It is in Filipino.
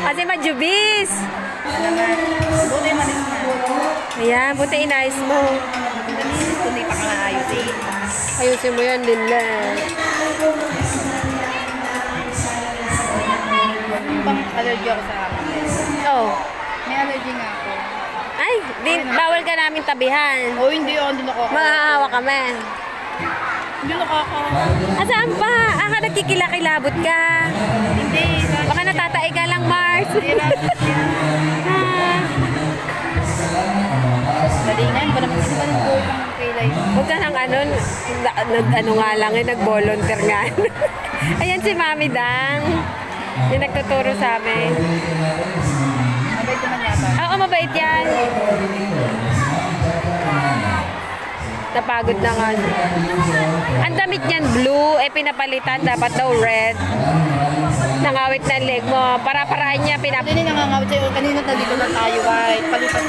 Kasi majubis. Buti manis na. Ayan, buti inayos mo. Kundi pa ka ayos eh. Ayusin mo yan din lang. Bang allergy ako sa akin. Oh. May allergy nga ako. Ay, bawal ka namin tabihan. Oh, hindi ako. Hindi ako. Maahawa kami. Hindi ako. Asaan pa? Aka nagkikilakilabot ka. Hindi. Baka natatae ka lang, Mars. Dalingan ba naman sila ng goal ng kilay? Huwag ka nang ano nga lang, nag-volunteer nga. Ayan si Mami Dang. Yung nagtuturo sa amin. Mabait naman yata. Oo, mabait yan. Napagod na nga. Ang damit niyan blue, pinapalitan dapat daw red. Nangawit na leg mo. Para-parahan niya Hindi nangangawit sa'yo. Kanina nandito lang tayo. Palipat